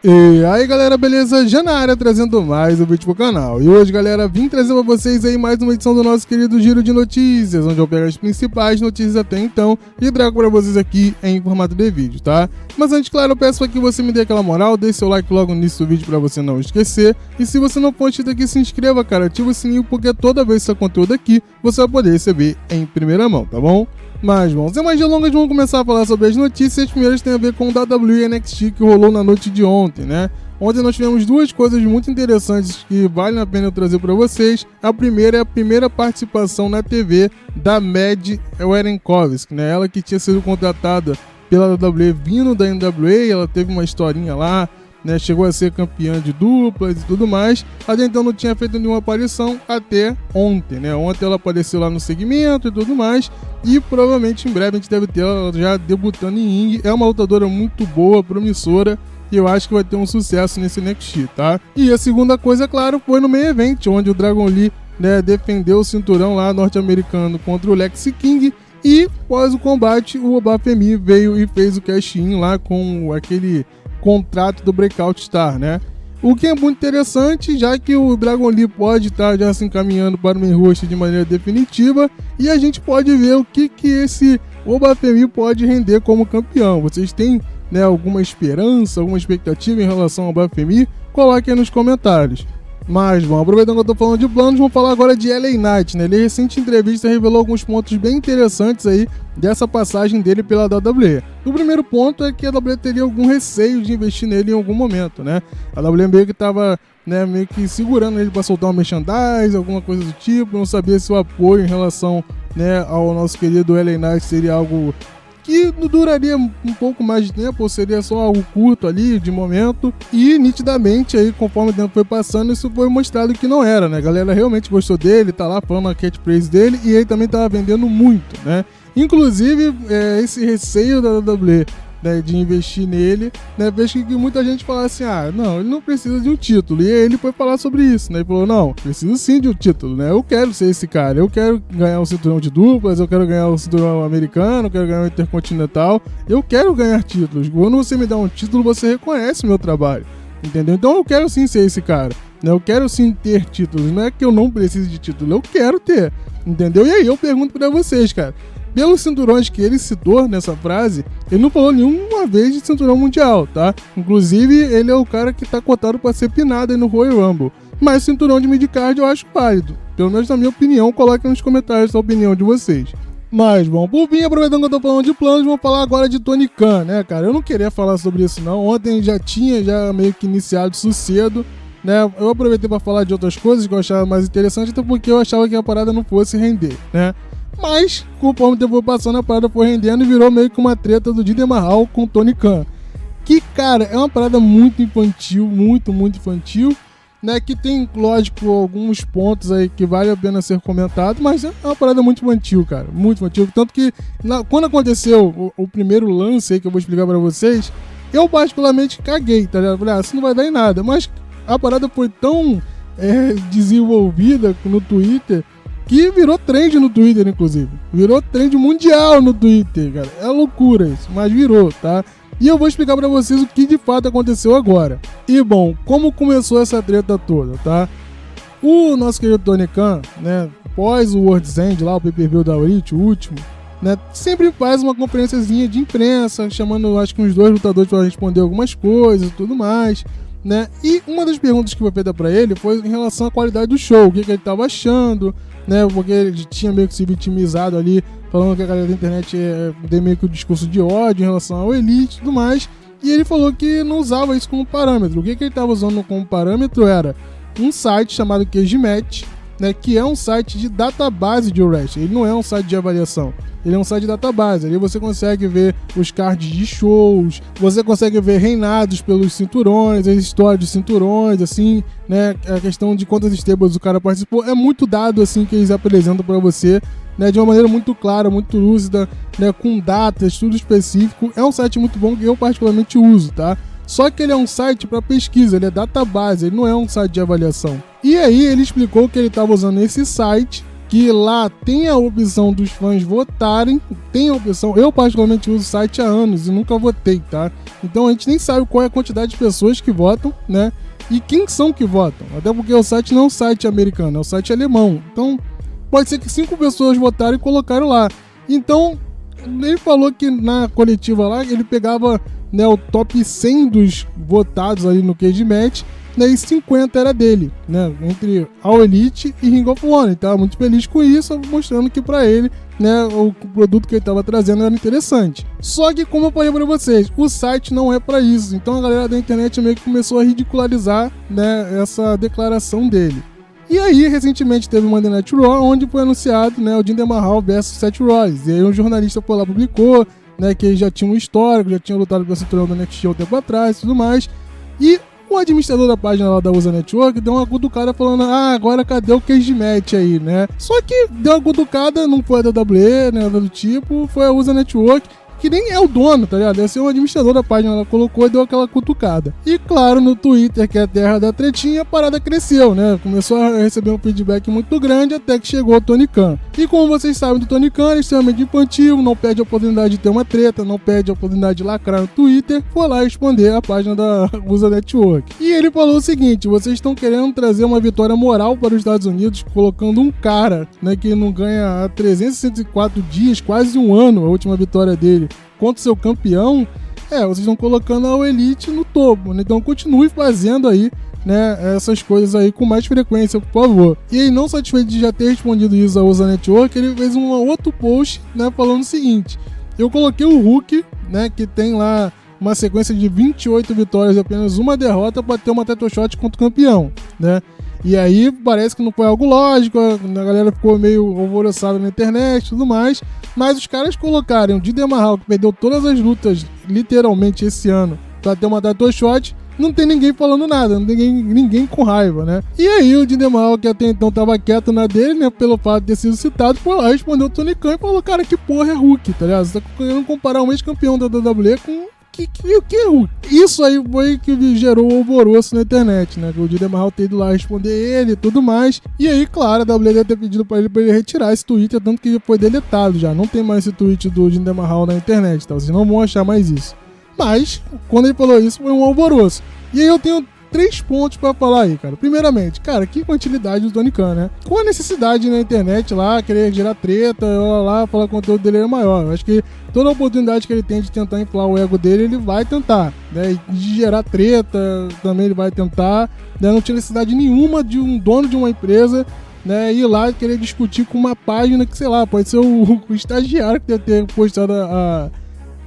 E aí galera, beleza? Já na área trazendo mais um vídeo pro canal. E hoje galera, vim trazer pra vocês aí mais uma edição do nosso querido Giro de Notícias, onde eu pego as principais notícias até então e trago pra vocês aqui em formato de vídeo, tá? Mas antes, claro, eu peço pra que você me dê aquela moral, deixe seu like logo no início do vídeo pra você não esquecer. E se você não for inscrito aqui, se inscreva, cara, ativa o sininho, porque toda vez que esse conteúdo aqui, você vai poder receber em primeira mão, tá bom? Mas bom, sem mais delongas, vamos começar a falar sobre as notícias. As primeiras têm a ver com o WWE e NXT que rolou na noite de ontem, né? Ontem nós tivemos duas coisas muito interessantes que valem a pena eu trazer para vocês. A primeira é a primeira participação na TV da Mad Werenkovski, né? Ela que tinha sido contratada pela WWE vindo da NWA, ela teve uma historinha lá, né? Chegou a ser campeã de duplas e tudo mais. Até então não tinha feito nenhuma aparição até ontem, né? Ontem ela apareceu lá no segmento e tudo mais. E provavelmente em breve a gente deve ter ela já debutando em ringue. É uma lutadora muito boa, promissora. E eu acho que vai ter um sucesso nesse NXT, tá? E a segunda coisa, claro, foi no Main Event, onde o Dragon Lee, né, defendeu o cinturão lá norte-americano contra o Lexi King. E após o combate, o Obafemi veio e fez o cash-in lá com aquele contrato do Breakout Star, né? O que é muito interessante, já que o Dragon Lee pode estar já se encaminhando para o main roster de maneira definitiva, e a gente pode ver o que esse Obafemi pode render como campeão. Vocês têm, né, alguma esperança, alguma expectativa em relação ao Obafemi? Coloquem aí nos comentários. Mas, bom, aproveitando que eu tô falando de planos, vamos falar agora de LA Knight, né? Ele, em recente entrevista, revelou alguns pontos bem interessantes aí dessa passagem dele pela WWE. O primeiro ponto é que a WWE teria algum receio de investir nele em algum momento, né? A WWE meio que tava, né, meio que segurando ele para soltar um merchandise, alguma coisa do tipo, não sabia se o apoio em relação, né, ao nosso querido LA Knight seria algo que duraria um pouco mais de tempo, ou seria só algo curto ali, de momento, e nitidamente aí, conforme o tempo foi passando, isso foi mostrado que não era, né? A galera realmente gostou dele, tá lá falando a catchphrase dele, e ele também tava vendendo muito, né? Inclusive, esse receio da WWE, né, de investir nele, né, fez que muita gente falasse assim, não, ele não precisa de um título, e ele foi falar sobre isso, né? Ele falou, não, preciso sim de um título, né? Eu quero ser esse cara, eu quero ganhar o cinturão de duplas, eu quero ganhar o cinturão americano, eu quero ganhar o intercontinental, eu quero ganhar títulos. Quando você me dá um título, você reconhece o meu trabalho, entendeu? Então eu quero sim ser esse cara, né? Eu quero sim ter títulos, não é que eu não preciso de título, eu quero ter, entendeu? E aí eu pergunto pra vocês, cara, pelos cinturões que ele citou nessa frase, ele não falou nenhuma vez de cinturão mundial, tá? Inclusive, ele é o cara que tá cotado para ser pinado aí no Royal Rumble. Mas cinturão de midcard eu acho válido. Pelo menos na minha opinião, coloquem nos comentários a opinião de vocês. Mas, bom, por fim, aproveitando que eu tô falando de planos, vamos falar agora de Tony Khan, né, cara? Eu não queria falar sobre isso, não. Ontem já tinha meio que iniciado isso cedo, né? Eu aproveitei para falar de outras coisas que eu achava mais interessante, até porque eu achava que a parada não fosse render, né? Mas, conforme o tempo foi passando, a parada foi rendendo e virou meio que uma treta do Jinder Mahal com o Tony Khan. Que, cara, é uma parada muito infantil, muito infantil, né? Que tem, lógico, alguns pontos aí que vale a pena ser comentado, mas é uma parada muito infantil, cara, muito infantil. Tanto que, quando aconteceu o primeiro lance aí que eu vou explicar pra vocês, eu particularmente caguei, tá ligado? Falei, isso não vai dar em nada. Mas a parada foi tão desenvolvida no Twitter, que virou trend no Twitter, inclusive. Virou trend mundial no Twitter, cara. É loucura isso, mas virou, tá? E eu vou explicar pra vocês o que de fato aconteceu agora. E bom, como começou essa treta toda, tá? O nosso querido Tony Khan, né, após o World's End lá, o pay-per-view da Elite, o último, né, sempre faz uma conferenciazinha de imprensa, chamando, acho que uns 2 lutadores pra responder algumas coisas e tudo mais, né? E uma das perguntas que foi feita pra ele foi em relação à qualidade do show, o que ele tava achando, né, porque ele tinha meio que se vitimizado ali, falando que a galera da internet tem meio que o discurso de ódio em relação ao Elite e tudo mais, e ele falou que não usava isso como parâmetro. O que ele estava usando como parâmetro era um site chamado Cage Match, né, que é um site de database de wrestling. Ele não é um site de avaliação, ele é um site de database. Ali você consegue ver os cards de shows, você consegue ver reinados pelos cinturões, as histórias de cinturões, assim, né, a questão de quantas stables o cara participou. É muito dado, assim, que eles apresentam para você, né, de uma maneira muito clara, muito lúcida, né, com datas, tudo específico. É um site muito bom que eu particularmente uso, tá? Só que ele é um site para pesquisa, ele é database, ele não é um site de avaliação. E aí ele explicou que ele estava usando esse site que lá tem a opção dos fãs votarem, tem a opção, eu particularmente uso o site há anos e nunca votei, tá? Então a gente nem sabe qual é a quantidade de pessoas que votam, né? E quem são que votam, até porque o site não é um site americano, é um site alemão. Então pode ser que 5 pessoas votaram e colocaram lá. Então ele falou que na coletiva lá ele pegava, né, o top 100 dos votados ali no Cage Match, né, e 50 era dele, né, entre All Elite e Ring of Honor. Ele estava muito feliz com isso, mostrando que para ele, né, o produto que ele estava trazendo era interessante. Só que, como eu falei para vocês, o site não é para isso. Então a galera da internet meio que começou a ridicularizar, né, essa declaração dele. E aí, recentemente teve o Monday Night Raw, onde foi anunciado, né, o Jinder Mahal versus Seth Rollins. E aí um jornalista por lá publicou, né, que ele já tinha um histórico, já tinha lutado pelo cinturão da NXT há um tempo atrás e tudo mais. E o administrador da página lá da USA Network deu uma cutucada falando, agora cadê o Cage Match aí, né? Só que deu uma cutucada, não foi a WWE, né, nada do tipo, foi a USA Network, que nem é o dono, tá ligado? Deve ser o administrador da página, ela colocou e deu aquela cutucada. E claro, no Twitter, que é a terra da tretinha, a parada cresceu, né? Começou a receber um feedback muito grande até que chegou o Tony Khan. E como vocês sabem do Tony Khan, ele é extremamente infantil, não perde a oportunidade de ter uma treta, não perde a oportunidade de lacrar no Twitter, foi lá responder a página da USA Network. E ele falou o seguinte, vocês estão querendo trazer uma vitória moral para os Estados Unidos, colocando um cara, né, que não ganha há 364 dias, quase um ano, a última vitória dele, contra o seu campeão, vocês estão colocando a Elite no topo, né? Então continue fazendo aí, né, essas coisas aí com mais frequência, por favor. E aí, não satisfeito de já ter respondido isso à USA Network, ele fez um outro post, né, falando o seguinte, eu coloquei o Hulk, né, que tem lá uma sequência de 28 vitórias e apenas uma derrota para ter uma title shot contra o campeão, né? E aí parece que não foi algo lógico, a galera ficou meio alvoroçada na internet e tudo mais, mas os caras colocarem o Jinder Mahal, que perdeu todas as lutas, literalmente, esse ano, pra ter uma title shot, não tem ninguém falando nada, não tem ninguém com raiva, né? E aí o Jinder Mahal, que até então tava quieto na dele, né, pelo fato de ter sido citado, foi lá, respondeu o Tony Khan e falou, cara, que porra é Hulk, tá ligado? Você tá querendo comparar um ex-campeão da WWE com... O que é Hulk? Isso aí foi que gerou o alvoroço na internet, né? O Jinder Mahal ter ido lá responder ele e tudo mais. E aí, claro, a WWE deve ter pedido pra ele retirar esse tweet, tanto que já foi deletado já. Não tem mais esse tweet do Jinder Mahal na internet, tá? Vocês não vão achar mais isso. Mas, quando ele falou isso, foi um alvoroço. E aí eu tenho 3 pontos pra falar aí, cara. Primeiramente, cara, que quantidade do Tony Khan, né? Com a necessidade na internet lá, querer gerar treta, lá, falar que o conteúdo dele é maior. Eu acho que toda oportunidade que ele tem de tentar inflar o ego dele, ele vai tentar, né? E de gerar treta, também ele vai tentar, né? Não tinha necessidade nenhuma de um dono de uma empresa, né, ir lá e querer discutir com uma página que, sei lá, pode ser o estagiário que deve ter postado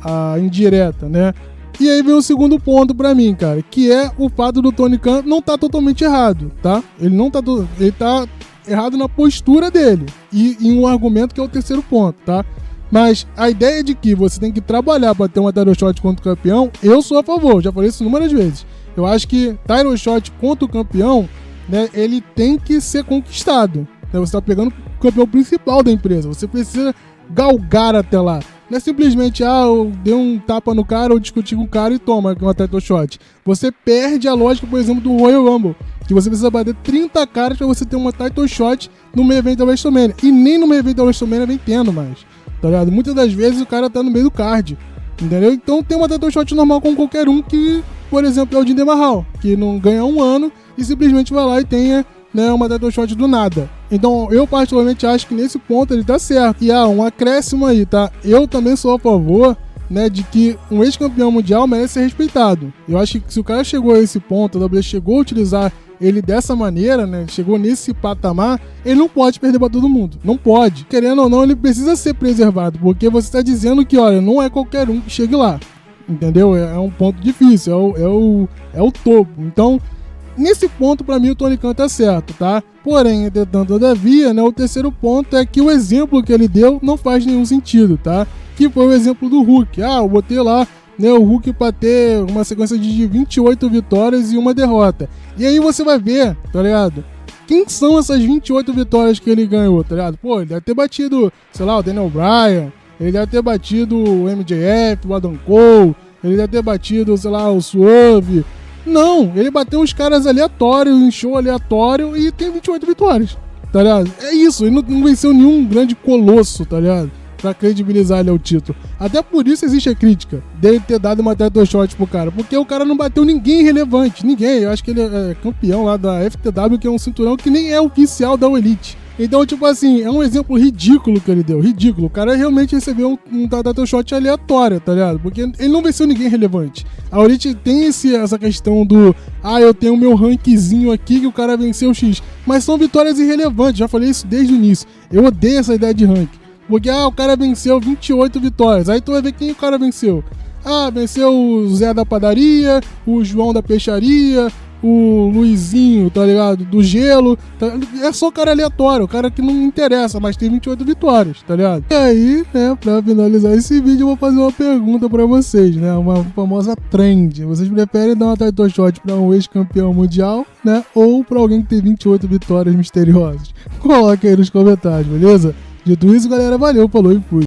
a indireta, né? E aí vem o segundo ponto pra mim, cara, que é o fato do Tony Khan não tá totalmente errado, tá? Ele tá errado na postura dele e em um argumento que é o terceiro ponto, tá? Mas a ideia de que você tem que trabalhar pra ter uma title shot contra o campeão, eu sou a favor, já falei isso inúmeras vezes. Eu acho que title shot contra o campeão, né, ele tem que ser conquistado, né? Você tá pegando o campeão principal da empresa, você precisa galgar até lá. Não é simplesmente, eu dei um tapa no cara ou discuti com o cara e toma uma title shot. Você perde a lógica, por exemplo, do Royal Rumble, que você precisa bater 30 caras pra você ter uma title shot no main event da WrestleMania. E nem no main event da WrestleMania vem tendo mais, tá ligado? Muitas das vezes o cara tá no meio do card, entendeu? Então tem uma title shot normal com qualquer um que, por exemplo, é o Jinder Mahal, que não ganha um ano e simplesmente vai lá e tenha, né, uma title shot do nada. Então eu particularmente acho que nesse ponto ele tá certo. E um acréscimo aí, tá? Eu também sou a favor, né, de que um ex-campeão mundial merece ser respeitado. Eu acho que se o cara chegou a esse ponto, a WWE chegou a utilizar ele dessa maneira, né, chegou nesse patamar, ele não pode perder pra todo mundo. Não pode. Querendo ou não, ele precisa ser preservado, porque você tá dizendo que, olha, não é qualquer um que chegue lá. Entendeu? É um ponto difícil, é o topo. Então, nesse ponto, pra mim, o Tony Khan tá certo, tá? Porém, entretanto, todavia, né, o terceiro ponto é que o exemplo que ele deu não faz nenhum sentido, tá? Que foi o exemplo do Hulk. Eu botei lá, né, o Hulk pra ter uma sequência de 28 vitórias e uma derrota. E aí você vai ver, tá ligado? Quem são essas 28 vitórias que ele ganhou, tá ligado? Pô, ele deve ter batido, sei lá, o Daniel Bryan, ele deve ter batido o MJF, o Adam Cole, ele deve ter batido, sei lá, o Swerve. Não, ele bateu uns caras aleatórios, em show aleatório e tem 28 vitórias. tá ligado? É isso, ele não venceu nenhum grande colosso, tá ligado? Pra credibilizar ele ao título. Até por isso existe a crítica dele ter dado uma title shot pro cara, porque o cara não bateu ninguém relevante, ninguém. Eu acho que ele é campeão lá da FTW, que é um cinturão que nem é oficial da Elite. Então, tipo assim, é um exemplo ridículo que ele deu, ridículo. O cara realmente recebeu um title shot aleatório, tá ligado? Porque ele não venceu ninguém relevante. A Elite tem essa questão do, eu tenho meu rankzinho aqui que o cara venceu X. Mas são vitórias irrelevantes, já falei isso desde o início. Eu odeio essa ideia de rank. Porque, o cara venceu 28 vitórias. Aí tu vai ver quem o cara venceu. Venceu o Zé da padaria, o João da peixaria, o Luizinho, tá ligado? Do gelo. É só cara aleatório, o cara que não interessa, mas tem 28 vitórias, tá ligado? E aí, né, pra finalizar esse vídeo, eu vou fazer uma pergunta pra vocês, né? Uma famosa trend. Vocês preferem dar uma title shot pra um ex-campeão mundial, né? Ou pra alguém que tem 28 vitórias misteriosas? Coloque aí nos comentários, beleza? Dito isso, galera, valeu, falou e fui.